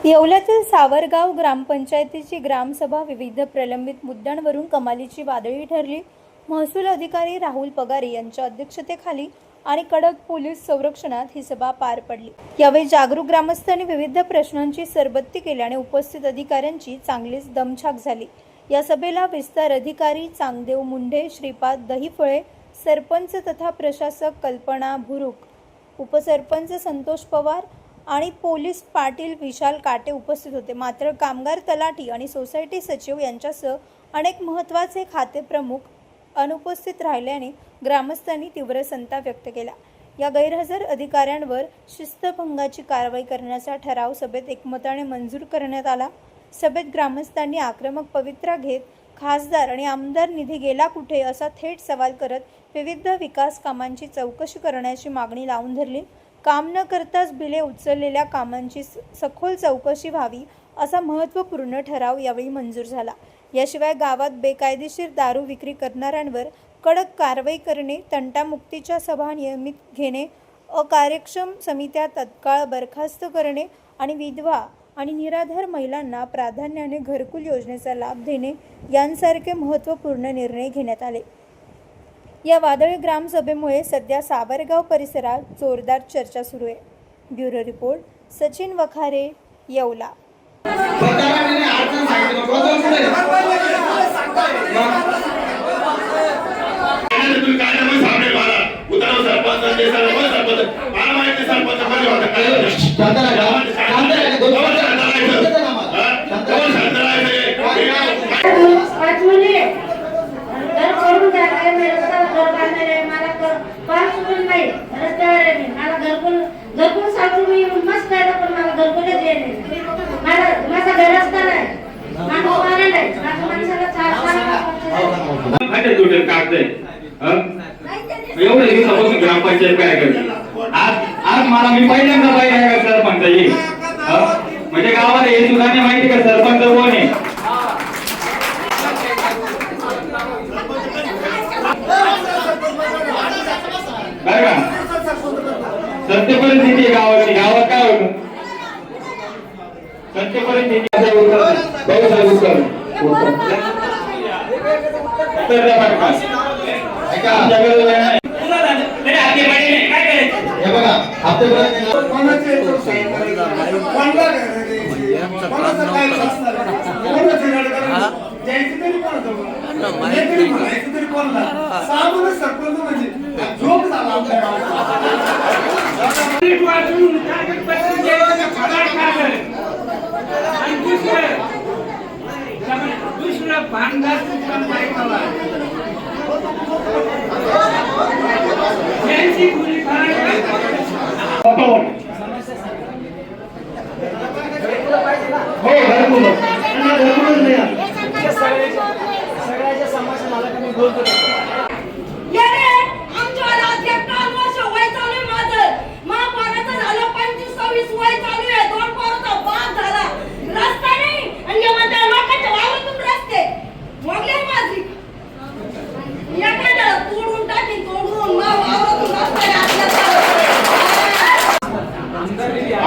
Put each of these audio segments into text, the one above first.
येवल्यातील सावरगाव ग्रामपंचायतीची ग्रामसभा विविध प्रलंबित मुद्द्यांवरून कमालीची वादळी ठरली। महसूल अधिकारी राहुल पगारे यांच्या अध्यक्षतेखाली आणि कडक पोलीस संरक्षणात ही सभा पार पडली। यावेळी जागरूक ग्रामस्थांनी विविध प्रश्नांची सरबत्ती केल्याने उपस्थित अधिकाऱ्यांची चांगलीच दमछाक झाली। या सभेला विस्तार अधिकारी चांगदेव मुंढे, श्रीपाद दहीफळे, सरपंच तथा प्रशासक कल्पना भुरुक, उपसरपंच संतोष पवार आणि पोलीस पाटील विशाल काटे उपस्थित होते। मात्र कामगार तलाठी आणि सोसायटी सचिव यांच्यासह अनेक महत्त्वाचे खाते प्रमुख अनुपस्थित राहिल्याने ग्रामस्थांनी तीव्र संताप व्यक्त केला। या गैरहजर अधिकाऱ्यांवर शिस्तभंगाची कारवाई करण्याचा ठराव सभेत एकमताने मंजूर करण्यात आला। सभेत ग्रामस्थांनी आक्रमक पवित्रा घेत खासदार आणि आमदार निधी गेला कुठे असा थेट सवाल करत विविध विकास कामांची चौकशी करण्याची मागणी लावून धरली। काम न करताच बिले उचललेल्या कामांची सखोल चौकशी व्हावी असा महत्त्वपूर्ण ठराव यावेळी मंजूर झाला। याशिवाय गावात बेकायदेशीर दारू विक्री करणाऱ्यांवर कडक कारवाई करणे, तंटामुक्तीच्या सभा नियमित घेणे, अकार्यक्षम समित्या तत्काळ बरखास्त करणे आणि विधवा आणि निराधार महिलांना प्राधान्याने घरकुल योजनेचा लाभ देणे यांसारखे महत्त्वपूर्ण निर्णय घेण्यात आले। या वादळी ग्रामसभेमुळे सध्या सावरगाव परिसरात जोरदार चर्चा सुरू आहे। Bureau report, Sachin Wakhare, Yeola. ग्रामपंचायत काय करते आज मला मी पहिल्यांदा पाहिजे का सरपंच येईल म्हणजे गावाला हे सुद्धा नाही माहिती का सरपंच कोण आहे। बरं का सत्य परिस्थिती गावाची, गावात काय होतं सत्य परिस्थिती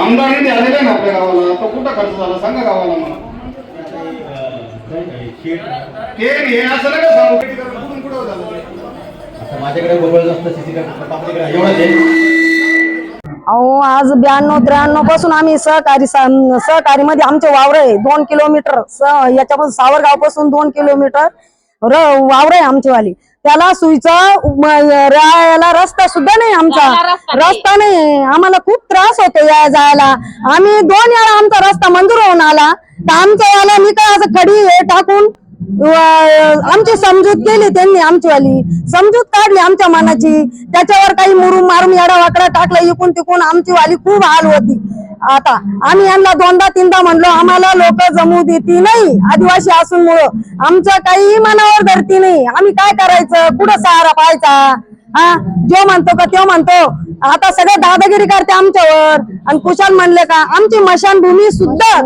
आमदारांनी आलेले ना आपल्या गावाला, तो कुठं खर्च झाला सांगा गावाला मला। हे असं नका सांगू कुठं झालं आता माझ्याकडे मोबाईल जास्त अहो आज 92-93 पासून आम्ही सहकारी मध्ये आमचे वावर आहे 2 किलोमीटर याच्यापासून सावरगाव पासून 2 किलोमीटर वावर आहे आमची वाली। त्याला सुईचा राहायला रस्ता सुद्धा नाही, आमचा रस्ता नाही, आम्हाला खूप त्रास होतो या जायला। आम्ही 2 वेळा आमचा रस्ता मंजूर होऊन आला तर आमच्या याला मी काय असं खडी हे टाकून आमची समजूत केली, त्यांनी आमची वाली समजूत काढली आमच्या मनाची। त्याच्यावर काही मुरुम मारून येडा वाकडा टाकला, इकून तिकून आमची वाली खूप हाल होती। आता आम्ही यांना 2दा-3दा म्हणलो आम्हाला लोक जमू देती नाही, आदिवासी असून मुळे आमचं काही मनावर धरती नाही, आम्ही काय करायचं, कुठं सहारा पाहायचा। जो म्हणतो का तो म्हणतो, आता सगळे दादागिरी करते आमच्यावर। आणि कुशाल म्हणले का आमची मशानभूमी सुद्धा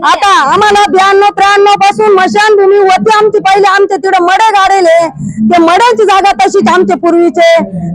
आता आम्हाला 92-93 पासून मशानभूमी होती आमची। पहिले आमचे तिकडे मडे गाडेले, ते मड्याची जागा तशीच आमचे पूर्वीचे,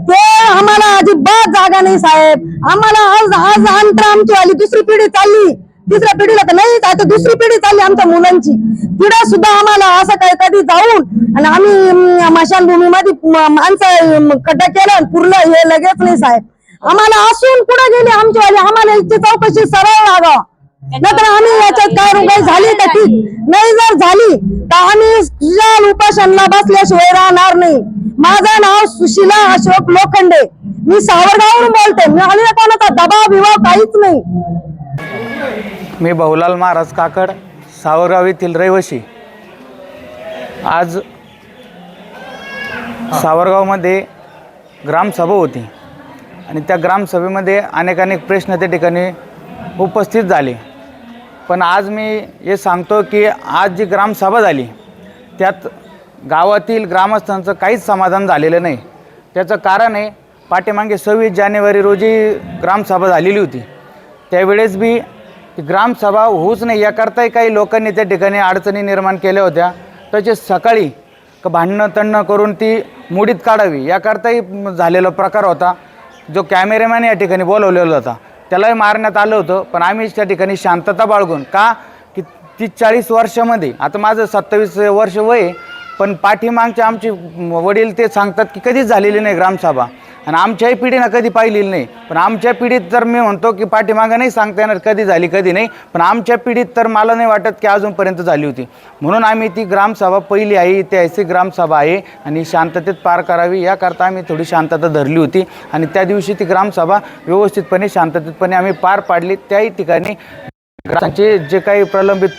ते आम्हाला अजिबात जागा नाही साहेब। आम्हाला आज आज अंतर आमची वाली दुसरी पिढी चालली तिसऱ्या पिढीला तर नाहीच, आता दुसरी पिढी चालली आमच्या मुलांची. तिला सुद्धा आम्हाला असं काय कधी जाऊन आणि आम्ही स्मशानभूमीमध्ये माणसं खड्डा केला आणि पुरलं हे लगेच नाही साहेब. आम्हाला असून कुठं गेले आमच्यावाले, आम्हाला याची चौकशी सरळ लागावं. नंतर आम्ही याच्यात काय रुगाई झाली तर ठीक, नाही जर झाली तर आम्ही सुजाल उपासनाला बसल्याशिवाय राहणार नाही. माझं नाव सुशीला अशोक लोखंडे, मी सावरगाववरून बोलते. मी आम्ही कोणाचा दबाव बिबाव काहीच नाही. मी भाऊलाल महाराज काकड, सावरगाव येथील रहिवासी. आज सावरगावमध्ये ग्रामसभा होती आणि त्या ग्रामसभेमध्ये अनेक प्रश्न त्या ठिकाणी उपस्थित झाले. पण आज मी हे सांगतो की आज जी ग्रामसभा झाली त्यात गावातील ग्रामस्थांचं काहीच समाधान झालेलं नाही. त्याचं कारण आहे, पाठीमागे 26 जानेवारी रोजी ग्रामसभा झालेली होती. त्यावेळेस बी ती ग्रामसभा होऊच नाही याकरताही काही लोकांनी त्या ठिकाणी अडचणी निर्माण केल्या होत्या. तसेच सकाळी भांडणं तणणं करून ती मोडीत काढावी याकरताही झालेला प्रकार होता. जो कॅमेरामॅन या ठिकाणी बोलवलेला होता त्यालाही मारण्यात आलं होतं. पण आम्ही त्या ठिकाणी शांतता बाळगून, का की 30-40 वर्षामध्ये, आता माझं 27 वर्ष वय, पण पाठीमागचे आमचे वडील ते सांगतात की कधीच झालेली नाही ग्रामसभा आणि आमच्याही पिढीनं कधी पाहिलेली नाही. पण आमच्या पिढीत तर मी म्हणतो की पाठीमागं नाही सांगता येणार कधी झाली कधी नाही, पण आमच्या पिढीत तर मला नाही वाटत की अजूनपर्यंत झाली होती. म्हणून आम्ही ती ग्रामसभा पहिली आहे, ऐतिहासिक ग्रामसभा आहे आणि शांततेत पार करावी याकरता आम्ही थोडी शांतता धरली होती आणि त्या दिवशी ती ग्रामसभा व्यवस्थितपणे शांततेतपणे आम्ही पार पाडली. त्याही ठिकाणी ग्रामचे जे काही प्रलंबित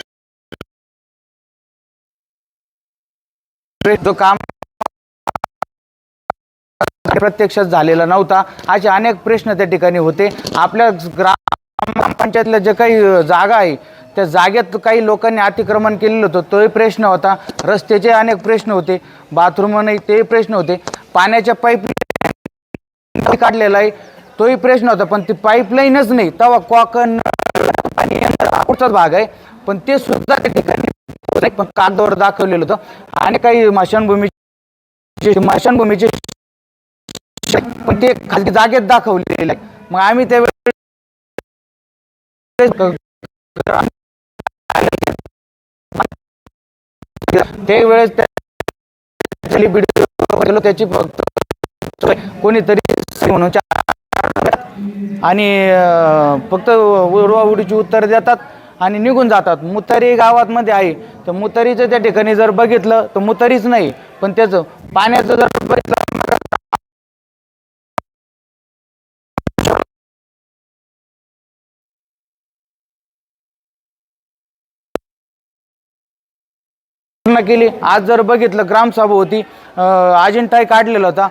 जो काम प्रत्यक्षात झालेला नव्हता, असे अनेक प्रश्न त्या ठिकाणी होते. आपल्या ग्रामपंचायतला जे काही जागा आहे त्या जागेत काही लोकांनी अतिक्रमण केलेलं होतं, तोही प्रश्न होता. रस्त्याचे अनेक प्रश्न होते, बाथरूम नाही तेही प्रश्न होते. पाण्याच्या पाईप काढलेला आहे तोही प्रश्न होता, पण ती पाईपलाईनच नाही. तेव्हा कोकण पाणी पुढचाच भाग आहे, पण ते सुद्धा त्या ठिकाणी पण कागदावर दाखवलेलं होतं. आणि काही स्मशानभूमीचे पण ते खाली जागेत दाखवलेलं आहे. मग आम्ही त्यावेळेस त्याची कोणीतरी म्हणून आणि फक्त उडवाउडीची उत्तर देतात आणि निघून जातात. मुतारी गावामध्ये आहे तर मुतारीचं त्या ठिकाणी जर बघितलं तर मुतारीच नाही, पण त्याचं पाण्याचं जर बघितलं केली. आज जर बघितलं ग्रामसभा होती, अजिंठाही काढलेला होता,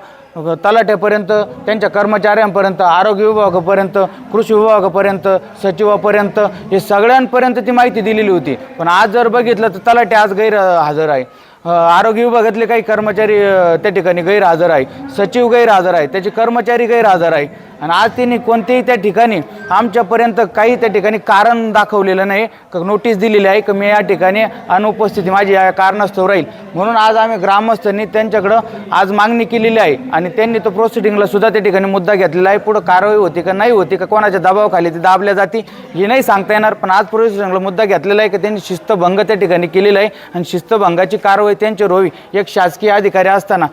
तलाठ्यापर्यंत, त्यांच्या कर्मचाऱ्यांपर्यंत, आरोग्य विभागापर्यंत, कृषी विभागापर्यंत, सचिवापर्यंत, हे सगळ्यांपर्यंत ती माहिती दिलेली होती. पण आज जर बघितलं तर तलाठी आज गैरहजर आहे, आरोग्य विभागातले काही कर्मचारी त्या ठिकाणी गैरहजर आहे, सचिव गैरहजर आहे, त्याचे कर्मचारी गैरहजर आहे. आणि आज त्यांनी कोणतेही त्या ठिकाणी आमच्यापर्यंत काही त्या ठिकाणी कारण दाखवलेलं नाही, नोटीस दिलेली आहे की मी या ठिकाणी अनुपस्थिती माझी या कारणास्तव राहील. म्हणून आज आम्ही ग्रामस्थांनी त्यांच्याकडं आज मागणी केलेली आहे आणि त्यांनी तो प्रोसिडिंगला सुद्धा त्या ठिकाणी मुद्दा घेतलेला आहे. पुढं कारवाई होती का नाही होती, का कोणाच्या दबावाखाली ती दाबल्या जाती हे नाही सांगता येणार, पण आज प्रोसिडिंगला मुद्दा घेतलेला आहे की त्यांनी शिस्तभंग त्या ठिकाणी केलेला आहे आणि शिस्तभंगाची कारवाई त्यांच्यावर व्हावी. एक शासकीय अधिकारी असताना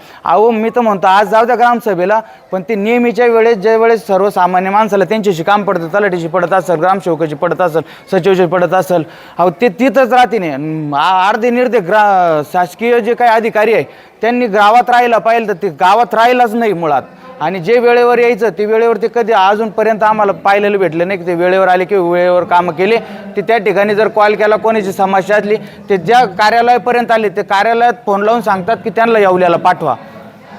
मी तर म्हणतो आज जाऊ द्या ग्रामसभेला, पण ते नेहमीच्या वेळेस ज्या वेळेस सर्वसामान्य माणसाला त्यांच्याशी काम पडतं, तलाठीशी पडत असेल, ग्रामसेवकाची पडत असेल, सचिवची पडत असेल, ते तिथंच राहते नाही. अर्धे निर्धे शासकीय जे काही अधिकारी आहे त्यांनी गावात राहायला पाहिजे, तर ते गावात राहिलाच नाही मुळात. आणि जे वेळेवर यायचं ते वेळेवर ते कधी अजूनपर्यंत आम्हाला पाहिलेलं भेटलं नाही की ते वेळेवर आले किंवा वेळेवर कामं केले. ते त्या ठिकाणी जर कॉल केला, कोणाची समस्या असली, ते ज्या कार्यालयापर्यंत आले ते कार्यालयात फोन लावून सांगतात की त्यांना येवल्याला पाठवा,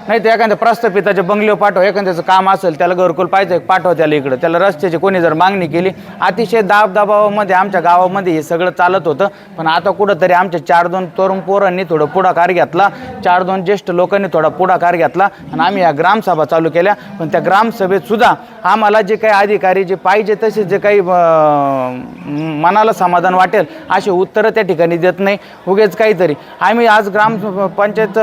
नाही तर एखाद्या प्रस्थापिताच्या बंगल्यावर पाठवा, एखाद्याचं काम असेल, त्याला घरकुल पाहिजे पाठवा त्याला इकडं, त्याला रस्त्याची कोणी जर मागणी केली. अतिशय दबावामध्ये आमच्या गावामध्ये हे सगळं चालत होतं. पण आता कुठंतरी आमच्या 4-2 तरुण पोरांनी थोडं पुढाकार घेतला, 4-2 ज्येष्ठ लोकांनी थोडा पुढाकार घेतला आणि आम्ही या ग्रामसभा चालू केल्या. पण त्या ग्रामसभेत सुद्धा आम्हाला जे काही अधिकारी जे पाहिजे तसे जे काही मनाला समाधान वाटेल असे उत्तरं त्या ठिकाणी देत नाही, उगेच काहीतरी. आम्ही आज ग्रामपंचायत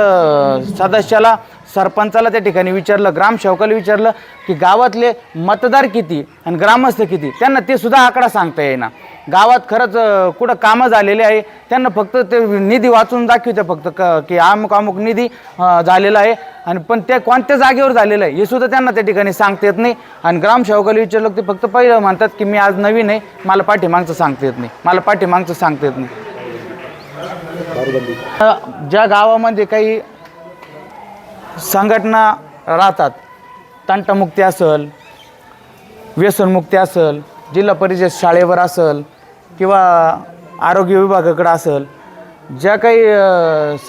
सदस्याला, सरपंचाला त्या ठिकाणी विचारलं, ग्रामसेवकाला विचारलं की गावातले मतदार किती आणि ग्रामस्थ किती, त्यांना ते सुद्धा आकडा सांगता येईना. गावात खरंच कुठं कामं झालेली आहे त्यांना फक्त ते निधी वाचून दाखवते फक्त की अमुक अमुक निधी झालेला आहे आणि पण ते कोणत्या जागेवर झालेलं आहे हे सुद्धा त्यांना त्या ठिकाणी सांगता येत नाही. आणि ग्रामसेवकाला विचारलं ते फक्त पहिलं म्हणतात की मी आज नवीन आहे, मला पाठीमागचं सांगता येत नाही, मला पाठीमागचं सांगता येत नाही. ज्या गावामध्ये काही संघटना राहतात, तंटामुक्ती असेल, व्यसनमुक्ती असेल, जिल्हा परिषद शाळेवर असेल किंवा आरोग्य विभागाकडे असेल, ज्या काही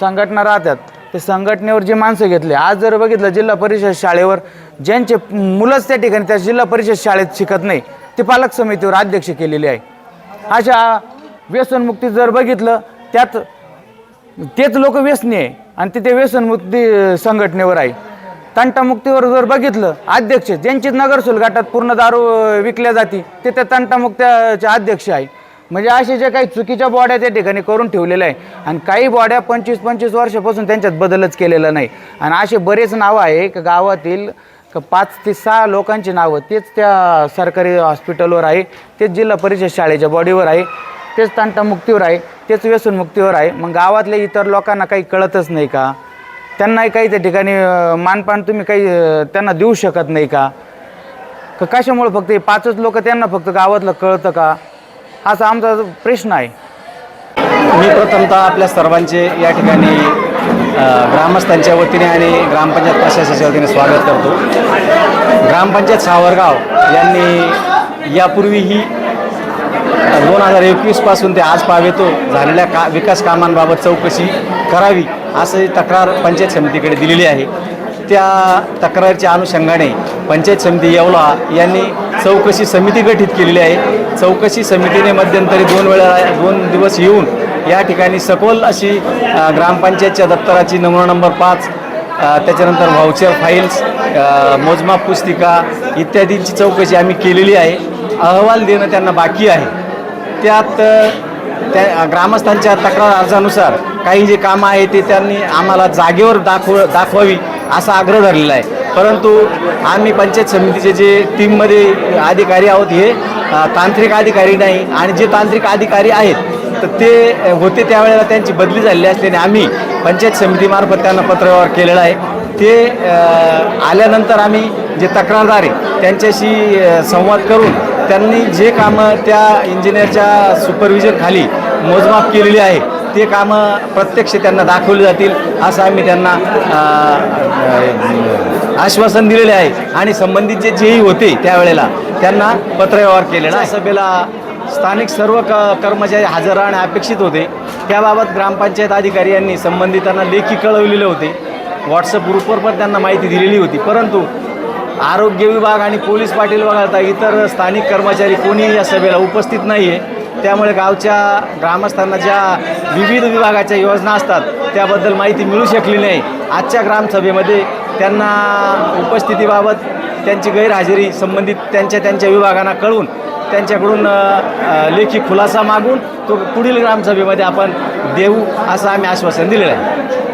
संघटना राहतात ते संघटनेवर जी माणसं घेतली, आज जर बघितलं जिल्हा परिषद शाळेवर ज्यांचे मुलंच त्या ठिकाणी त्या जिल्हा परिषद शाळेत शिकत नाही ते पालक समितीवर अध्यक्ष केलेले आहे. अशा व्यसनमुक्ती जर बघितलं त्यात तेच लोक व्यसनी आहे आणि ते व्यसनमुक्ती संघटनेवर आहे. तंटामुक्तीवर जर बघितलं अध्यक्ष ज्यांची नगरसूल गटात पूर्ण दारू विकल्या जाते ते त्या तंटामुक्त्याचे अध्यक्ष आहे. म्हणजे असे जे काही चुकीच्या बॉड्या त्या ठिकाणी करून ठेवलेल्या आहे आणि काही बॉड्या 25-25 वर्षापासून त्यांच्यात बदलच केलेला नाही. आणि असे बरेच नावं आहे की गावातील 5 ते 6 लोकांची नावं तेच त्या सरकारी हॉस्पिटलवर आहे, तेच जिल्हा परिषद शाळेच्या बॉडीवर आहे, तेच तंटामुक्तीवर आहे, तेच व्यसनमुक्तीवर आहे. मग गावातल्या इतर लोकांना काही कळतच नाही का? त्यांनाही काही त्या ठिकाणी मानपान तुम्ही काही त्यांना देऊ शकत नाही का? कशामुळे फक्त हे 5च लोक त्यांना फक्त गावातलं कळतं का? असा आमचा प्रश्न आहे. मी प्रथमतः आपल्या सर्वांचे या ठिकाणी ग्रामस्थांच्या वतीने आणि ग्रामपंचायत प्रशासनाच्या वतीने स्वागत करतो. ग्रामपंचायत सावरगाव यांनी यापूर्वीही 2021 पासून ते आज पावेतो झालेल्या विकास कामांबाबत चौकशी करावी अशी तक्रार पंचायत समितीकडे दिलेली आहे. त्या तक्रारीच्या अनुषंगाने पंचायत समिती येवला यांनी चौकशी समिती गठीत केलेली आहे. चौकशी समितीने मध्यंतरी 2 दिवस येऊन या ठिकाणी सखोल अशी ग्रामपंचायतच्या दप्तराची नमुना नंबर 5 त्याच्यानंतर व्हाउचर फाईल्स, मोजमाप पुस्तिका इत्यादींची चौकशी आम्ही केलेली आहे. अहवाल देणं त्यांना बाकी आहे. त्यात त्या ग्रामस्थांच्या तक्रार अर्जानुसार काही जे कामं आहे ते त्यांनी आम्हाला जागेवर दाखवावी असा आग्रह धरलेला आहे. परंतु आम्ही पंचायत समितीचे जे टीममध्ये अधिकारी आहोत हे तांत्रिक अधिकारी नाही आणि जे तांत्रिक अधिकारी आहेत तर ते होते त्यावेळेला त्यांची बदली झालेली असल्याने आम्ही पंचायत समितीमार्फत त्यांना पत्रव्यवहार केलेला आहे. ते आल्यानंतर आम्ही जे तक्रारदार आहे त्यांच्याशी संवाद करून त्यांनी जे कामं त्या इंजिनियरच्या सुपरविजन खाली मोजमाप केलेली आहे ते कामं प्रत्यक्ष त्यांना दाखवली जातील असं आम्ही त्यांना आश्वासन दिलेले आहे. आणि संबंधित जेही होते त्यावेळेला त्यांना पत्रव्यवहार केलेला आहे. सभेला स्थानिक सर्व कर्मचारी हजर राहणे अपेक्षित होते. त्याबाबत ग्रामपंचायत अधिकारी यांनी संबंधितांना लेखी कळवलेले होते. व्हॉट्सअप ग्रुपवर पण त्यांना माहिती दिलेली होती. परंतु आरोग्य विभाग आणि पोलीस पाटील वगळता इतर स्थानिक कर्मचारी कोणीही या सभेला उपस्थित नाही आहे. त्यामुळे गावच्या ग्रामस्थांना ज्या विविध विभागाच्या योजना असतात त्याबद्दल माहिती मिळू शकली नाही. आजच्या ग्रामसभेमध्ये त्यांना उपस्थितीबाबत त्यांची गैरहजेरी संबंधित त्यांच्या विभागांना कळून त्यांच्याकडून लेखी खुलासा मागून तो पुढील ग्रामसभेमध्ये आपण देऊ असं आम्ही आश्वासन दिलेलं आहे.